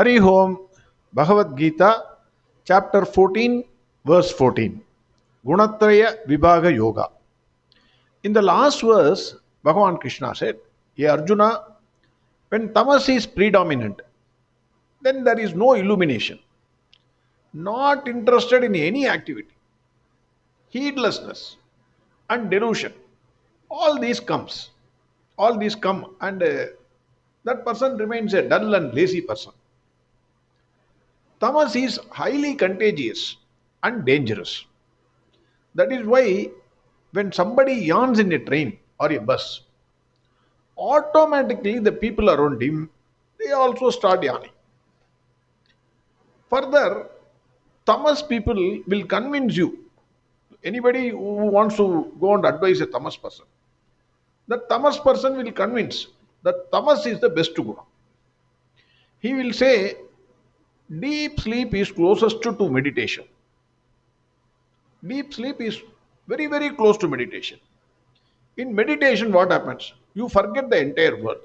Hari Om, Bhagavad Gita, chapter 14, verse 14. Gunatraya Vibhaga Yoga. In the last verse, Bhagavan Krishna said, Hey Arjuna, when tamas is predominant, then there is no illumination. Not interested in any activity. Heedlessness and delusion. All these comes. All these come and that person remains a dull and lazy person. Tamas is highly contagious and dangerous. That is why when somebody yawns in a train or a bus, automatically the people around him, they also start yawning. Further, tamas people will convince you, anybody who wants to go and advise a tamas person, the tamas person will convince that tamas is the best guna. He will say, deep sleep is closest to meditation. Deep sleep is very, very close to meditation. In meditation, what happens? You forget the entire world.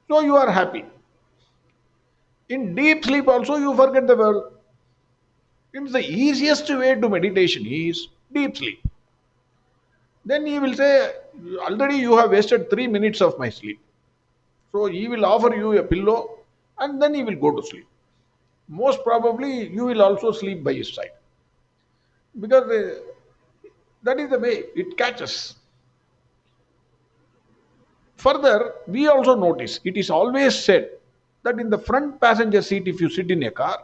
So you are happy. In deep sleep also, you forget the world. It's the easiest way to meditation is deep sleep. Then he will say, already you have wasted 3 minutes of my sleep. So he will offer you a pillow and then he will go to sleep. Most probably you will also sleep by his side. Because that is the way it catches. Further, we also notice it is always said that in the front passenger seat, if you sit in a car,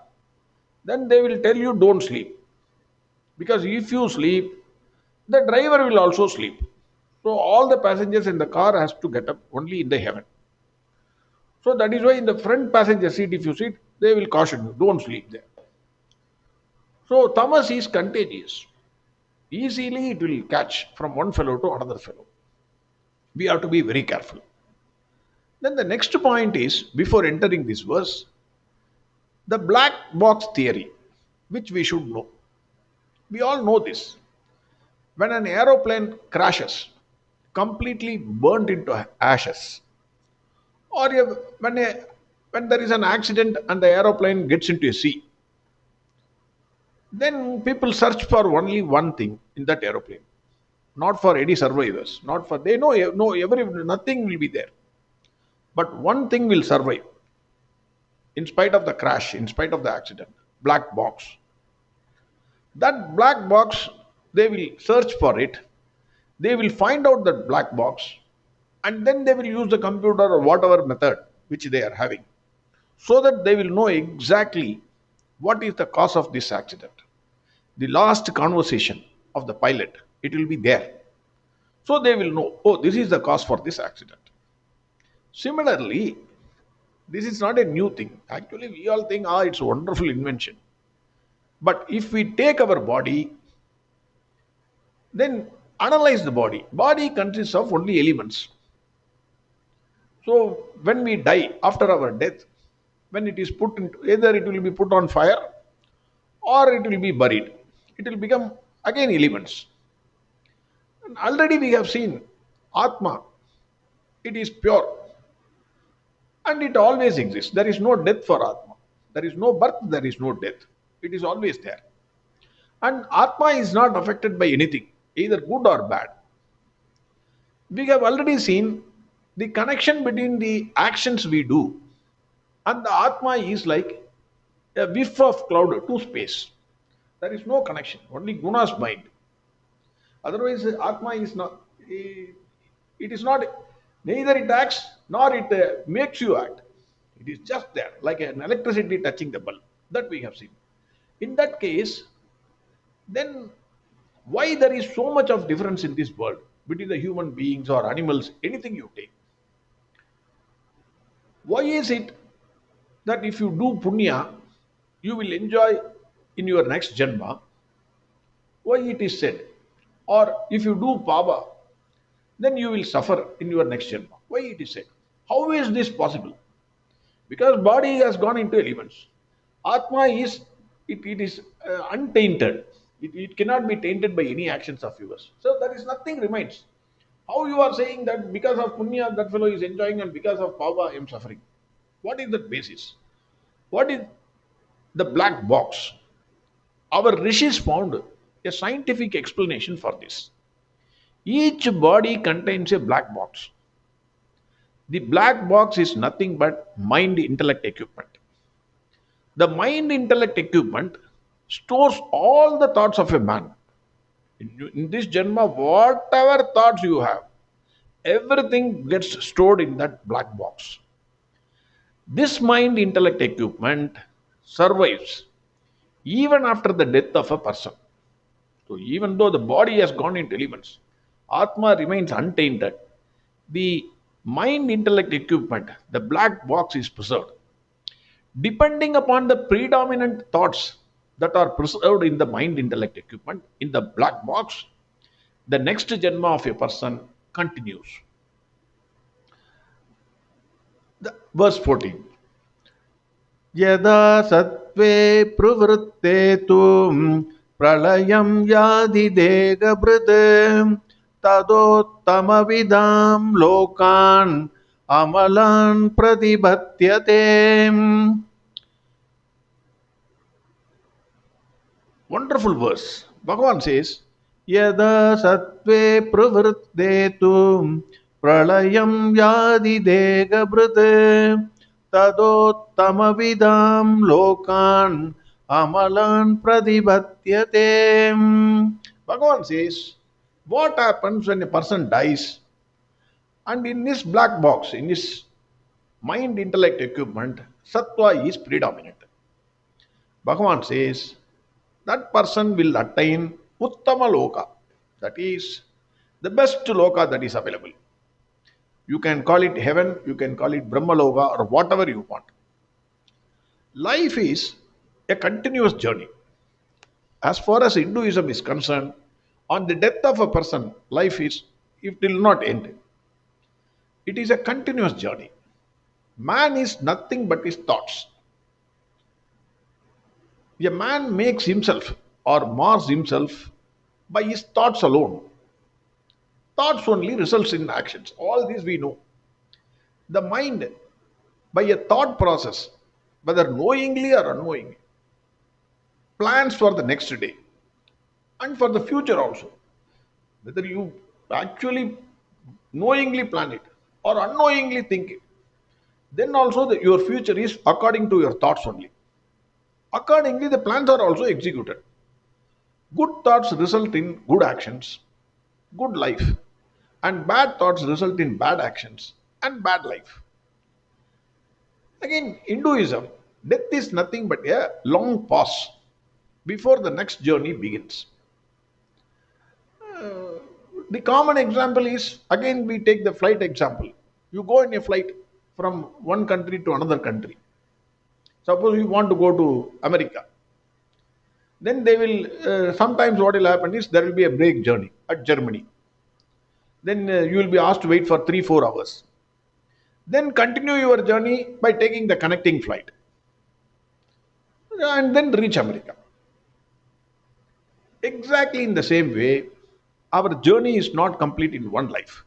then they will tell you don't sleep. Because if you sleep, the driver will also sleep. So all the passengers in the car has to get up only in the heaven. So that is why in the front passenger seat, if you sit, they will caution you, don't sleep there. So tamas is contagious. Easily it will catch from one fellow to another fellow. We have to be very careful. Then the next point is, before entering this verse, the black box theory, which we should know. We all know this. When an aeroplane crashes, completely burnt into ashes, or when there is an accident and the aeroplane gets into a sea, then people search for only one thing in that aeroplane, not for any survivors, not for they know no nothing will be there, but one thing will survive in spite of the crash, in spite of the accident: black box. That black box, they will search for it, they will find out that black box, and then they will use the computer or whatever method which they are having, so that they will know exactly what is the cause of this accident. The last conversation of the pilot, it will be there. So they will know, oh, this is the cause for this accident. Similarly, this is not a new thing. Actually, we all think, it's a wonderful invention. But if we take our body, then analyze the body. Body consists of only elements. So when we die, after our death, when it is put into, either it will be put on fire or it will be buried. It will become again elements. And already we have seen Atma, it is pure and it always exists. There is no death for Atma. There is no birth, there is no death. It is always there. And Atma is not affected by anything, either good or bad. We have already seen the connection between the actions we do and the Atma is like a whiff of cloud to space. There is no connection, only guna's mind. Otherwise, Atma is not, it is not, neither it acts nor it makes you act. It is just there, like an electricity touching the bulb. That we have seen. In that case, then why there is so much of difference in this world between the human beings or animals, anything you take? Why is it that if you do punya, you will enjoy in your next janma? Why it is said? Or if you do pava, then you will suffer in your next janma. Why it is said? How is this possible? Because body has gone into elements. Atma is, it is untainted. It cannot be tainted by any actions of yours. So there is nothing remains. How you are saying that because of punya that fellow is enjoying and because of pava I am suffering? What is that basis? What is the black box? Our rishis found a scientific explanation for this. Each body contains a black box. The black box is nothing but mind intellect equipment. The mind intellect equipment stores all the thoughts of a man. In this Janma, whatever thoughts you have, everything gets stored in that black box. This mind intellect equipment survives even after the death of a person. So, even though the body has gone into elements, Atma remains untainted. The mind intellect equipment, the black box, is preserved. Depending upon the predominant thoughts that are preserved in the mind intellect equipment, in the black box, the next Janma of a person continues. Verse 14. यदा सत्त्वे प्रवृत्ते तु प्रलयं यादि देहभृत् तदोत्तमविदां लोकान् अमलान् प्रतिपद्यते. Wonderful verse. Bhagavan says, यदा सत्त्वे प्रवृत्ते तु प्रलयं यादि देहभृत् तदोत्तमविदां लोकान् अमलान् प्रतिपद्यते. Bhagavan says, what happens when a person dies and in this black box, in his mind intellect equipment, Sattva is predominant. Bhagavan says, that person will attain Uttama loka, that is the best loka that is available. You can call it heaven, you can call it Brahma loka, or whatever you want. Life is a continuous journey. As far as Hinduism is concerned, on the death of a person, it will not end. It is a continuous journey. Man is nothing but his thoughts. A man makes himself or mars himself by his thoughts alone. Thoughts only results in actions. All this we know. The mind, by a thought process, whether knowingly or unknowingly, plans for the next day and for the future also. Whether you actually knowingly plan it or unknowingly think it, then also your future is according to your thoughts only. Accordingly, the plans are also executed. Good thoughts result in good actions, good life, and bad thoughts result in bad actions and bad life. Again, Hinduism, death is nothing but a long pause before the next journey begins. The common example is, again, we take the flight example. You go in a flight from one country to another country. Suppose you want to go to America. Then they will, sometimes what will happen is there will be a break journey at Germany. Then you will be asked to wait for 3-4 hours. Then continue your journey by taking the connecting flight. And then reach America. Exactly in the same way, our journey is not complete in one life.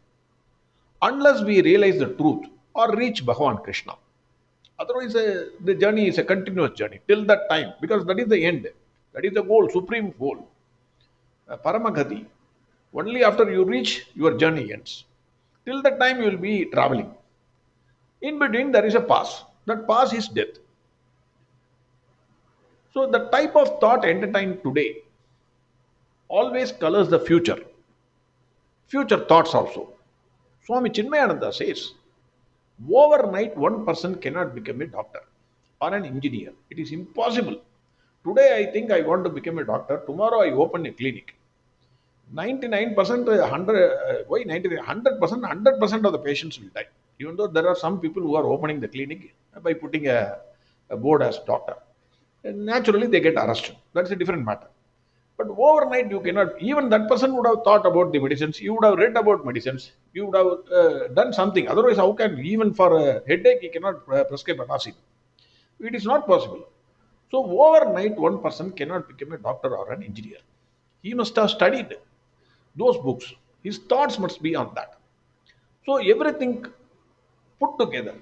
Unless we realize the truth or reach Bhagavan Krishna. Otherwise, the journey is a continuous journey till that time, because that is the end. That is the goal, supreme goal. Paramagati. Only after you reach, your journey ends. Till that time, you will be traveling. In between, there is a pause. That pause is death. So, the type of thought entertained today always colors the future. Future thoughts also. Swami Chinmayananda says, overnight, one person cannot become a doctor or an engineer. It is impossible. Today, I think I want to become a doctor. Tomorrow, I open a clinic. 99%, 100, why 99? 100%, 100% of the patients will die. Even though there are some people who are opening the clinic by putting a board as doctor. And naturally, they get arrested. That's a different matter. But overnight, you cannot, even that person would have thought about the medicines, you would have read about medicines, you would have done something. Otherwise, how can, even for a headache, he cannot prescribe antacid? It is not possible. So, overnight, one person cannot become a doctor or an engineer. He must have studied those books. His thoughts must be on that. So, everything put together,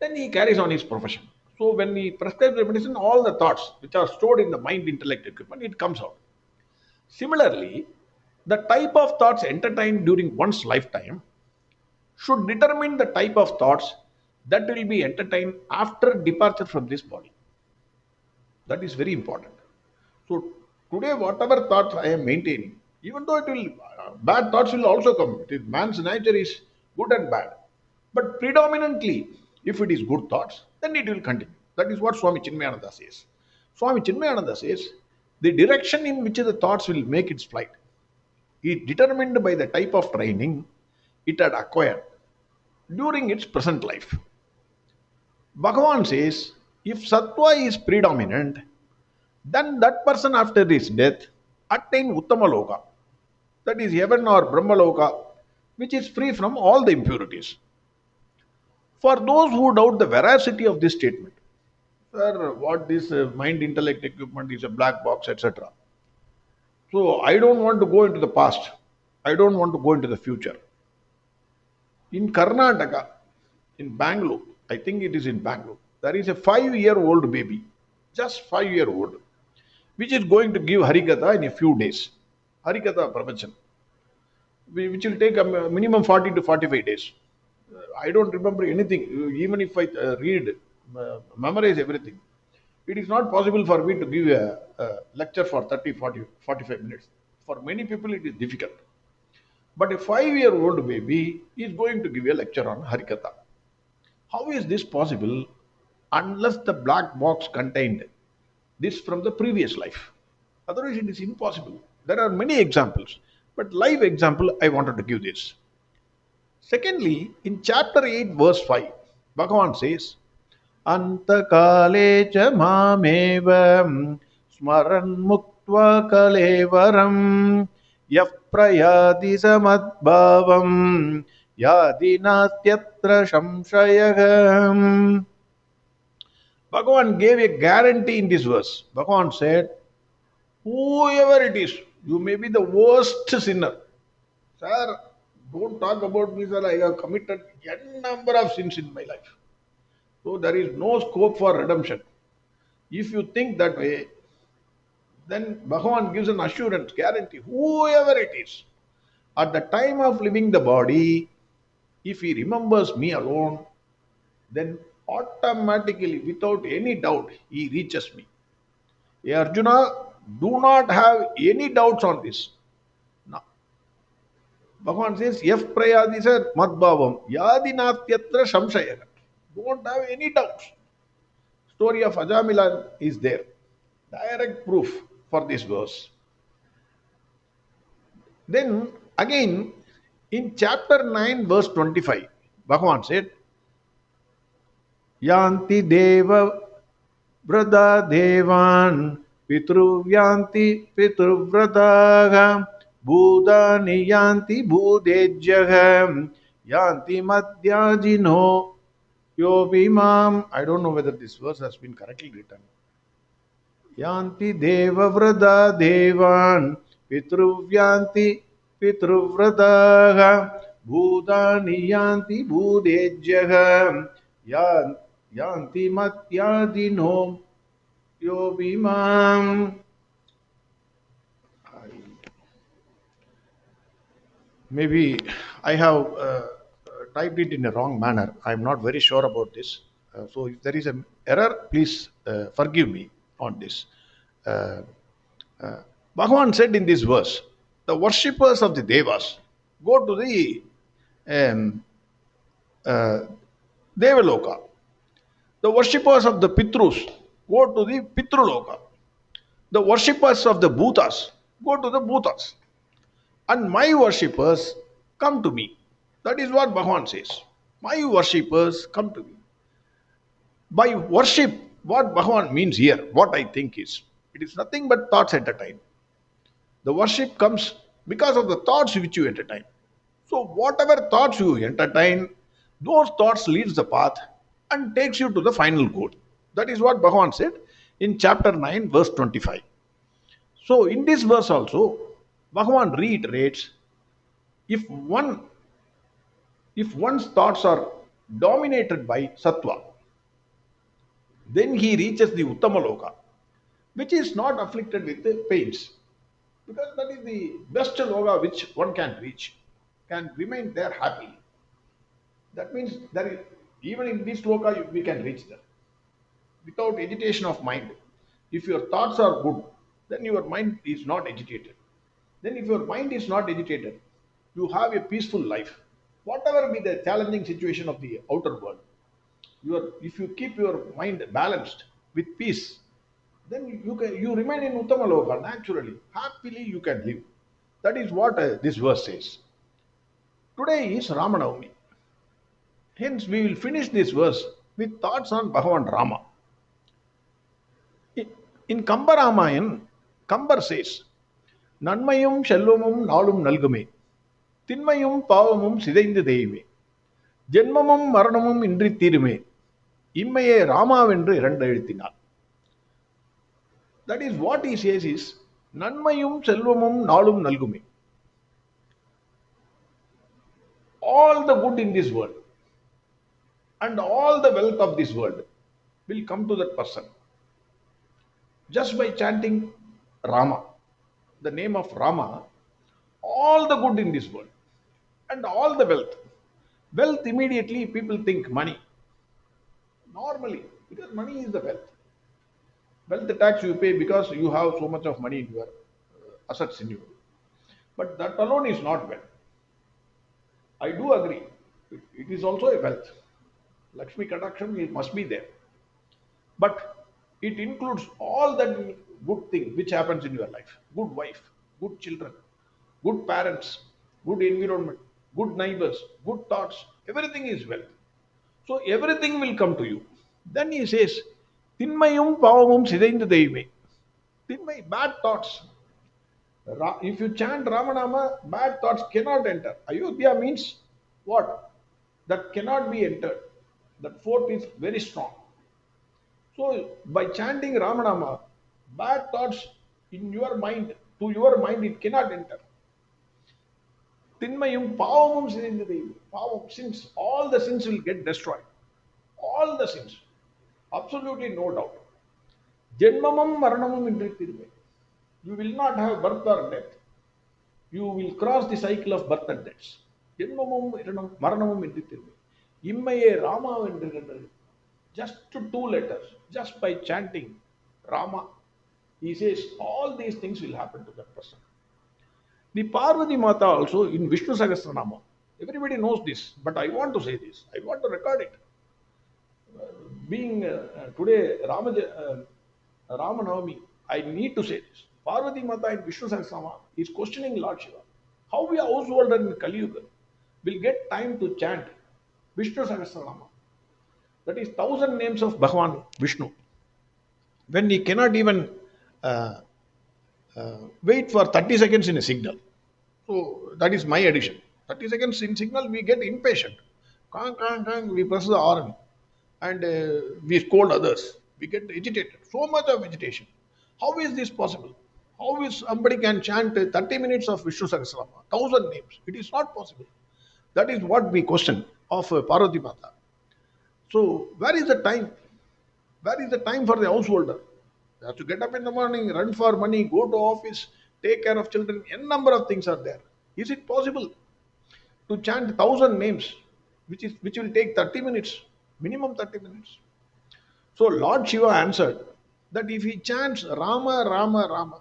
then he carries on his profession. So when we prescribe the medicine, all the thoughts which are stored in the mind intellect equipment, it comes out. Similarly, the type of thoughts entertained during one's lifetime should determine the type of thoughts that will be entertained after departure from this body. That is very important. So today, whatever thoughts I am maintaining, even though it will, bad thoughts will also come. It is, man's nature is good and bad. But predominantly, if it is good thoughts, then it will continue. That is what Swami Chinmayananda says. Swami Chinmayananda says, the direction in which the thoughts will make its flight is determined by the type of training it had acquired during its present life. Bhagavan says, if sattva is predominant, then that person after his death attain Uttama loka, that is heaven or Brahma loka, which is free from all the impurities. For those who doubt the veracity of this statement, sir, what this mind intellect equipment is a black box, etc. So I don't want to go into the past. I don't want to go into the future. In Karnataka, in Bangalore, I think it is in Bangalore, there is a 5-year-old baby, just 5-year-old, which is going to give Harikatha in a few days. Harikatha Pravachan, which will take a minimum 40 to 45 days. I don't remember anything, even if I read, memorize everything. It is not possible for me to give a lecture for 30, 40, 45 minutes. For many people, it is difficult. But a 5-year-old baby is going to give a lecture on Harikatha. How is this possible unless the black box contained this from the previous life? Otherwise, it is impossible. There are many examples, but live example I wanted to give this. Secondly, in chapter 8, verse 5, Bhagavan says, Antakale cha mameva smaran muktva kalevaram yah prayadi samadbhavam yadi nastyatra shamshayagam. Bhagavan gave a guarantee in this verse. Bhagavan said, whoever it is, you may be the worst sinner. Sir, don't talk about me, sir. I have committed n number of sins in my life. So there is no scope for redemption. If you think that way, then Bhagavan gives an assurance, guarantee, whoever it is, at the time of leaving the body, if he remembers me alone, then automatically, without any doubt, he reaches me. Hey Arjuna, do not have any doubts on this. Now, Bhagavan says, Yaf prayadisa madbhavam yadinatyatra samshayagat. Don't have any doubts. Story of Ajamilan is there. Direct proof for this verse. Then again, in chapter 9, verse 25, Bhagavan said, Yanti deva vrada devan pitruvyanti pitruvrataha bhudani yanti bhudejyagam yanti madhyajino yovimam. I don't know whether this verse has been correctly written. Yanti deva vrada devan pitruvyanti pitruvrataha bhudani yanti bhudejyagam yanti matyadino yovimam. Maybe I have typed it in a wrong manner. I am not very sure about this. So if there is an error, please forgive me on this. Bhagavan said in this verse, the worshippers of the Devas go to the uh, Devaloka. The worshippers of the Pitrus go to the Pitruloka. The worshippers of the Bhutas go to the Bhutas. And my worshippers come to me. That is what Bhagavan says. My worshippers come to me. By worship, what Bhagavan means here, what I think is, it is nothing but thoughts entertained. The worship comes because of the thoughts which you entertain. So whatever thoughts you entertain, those thoughts leads the path and takes you to the final goal. That is what Bhagavan said in chapter 9, verse 25. So in this verse also, Bhagavan reiterates, if one's thoughts are dominated by sattva, Then he reaches the Uttama loka, which is not afflicted with the pains, because that is the best loka which one can reach, can remain there happily. That means there is, even in this loka we can reach there without agitation of mind. If your thoughts are good, then your mind is not agitated. Then if your mind is not agitated, you have a peaceful life. Whatever be the challenging situation of the outer world, if you keep your mind balanced with peace, then you remain in Uttama Loka naturally. Happily you can live. That is what this verse says. Today is Ramanavami. Hence we will finish this verse with thoughts on Bhagavan Rama. In Kamba Ramayan, Kambar says, Nanmayum Shalomum Nalum Nalgume, Tinmayum Pavamum Sidaindu Deime, Jenmamum Maranamum Indri Tirime, Immaye Rama Vendru Irandazhuthinal. That is what he says is, Nanmayum Selvamum Nalum Nalgume. All the good in this world and all the wealth of this world will come to that person just by chanting Rama, the name of Rama. All the good in this world and all the wealth, immediately people think money, normally, because money is the wealth tax you pay because you have so much of money in your assets in you, but that alone is not wealth. I do agree, it is also a wealth. Lakshmi Katakshan, it must be there, but it includes all that good thing which happens in your life: good wife, good children, good parents, good environment, good neighbors, good thoughts. Everything is wealth. So everything will come to you. Then he says, Tinmayum Pavamum Sidaindu Deime. Tinmay, bad thoughts. If you chant Ramanama, bad thoughts cannot enter. Ayodhya means what? That cannot be entered. That fort is very strong. So by chanting Ramanama, bad thoughts in your mind, to your mind, it cannot enter. Tinmayum Pavamum Sidaindu Deime. Pavam, sins, all the sins will get destroyed. All the sins. Absolutely no doubt. Janmamam Maranamam Indri Tirime. You will not have birth or death. You will cross the cycle of birth and deaths. Janmamam Maranamam Indri Tirime. Immaye Rama Vendru. Just two letters, just by chanting Rama, he says all these things will happen to that person. The Parvati Mata also in Vishnu Sahasranama. Everybody knows this, but I want to say this. I want to record it. Being today Ramanavami, I need to say this. Parvati Mata in Vishnu Sahasranama is questioning Lord Shiva. How we householder in Kali Yuga will get time to chant Vishnu Sahasranama? That is 1,000 names of Bhagavan Vishnu. When he cannot even wait for 30 seconds in a signal. So that is my addition. 30 seconds in signal, we get impatient. Kang, kang, kang, we press the horn and we scold others. We get agitated. So much of agitation. How is this possible? How is somebody can chant 30 minutes of Vishnu Sahasranama, 1,000 names? It is not possible. That is what we question of Parvati Mata. So where is the time? Where is the time for the householder? You have to get up in the morning, run for money, go to office, take care of children. N number of things are there. Is it possible to chant 1,000 names, which will take 30 minutes, minimum 30 minutes? So Lord Shiva answered that if he chants Rama, Rama, Rama,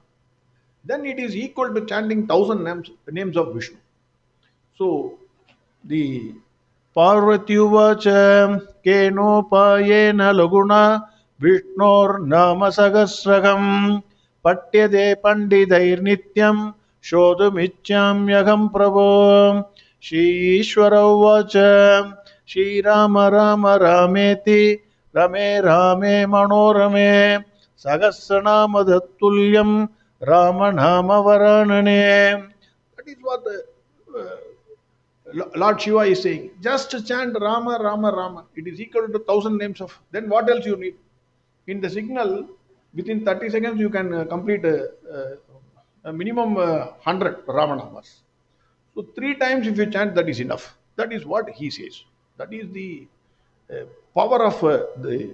then it is equal to chanting 1,000 names of Vishnu. So the Parvatyuvacha Kenopayena Laguna Vishnor Nama Sagasragam Patyade Pandidair Nityam Shodhumichyam Yagam Prabho Shri Ishwara Vacha Shri Rama Rama Rameti Rame Rame Manorame Sagasranama Dattulyam Rama Nama Varanane. That is what Lord Shiva is saying. Just chant Rama, Rama, Rama. It is equal to 1,000 names of. Then what else you need? In the signal, within 30 seconds, you can complete a minimum 100 Ramanamas. So 3 times if you chant, that is enough. That is what he says. That is the power of the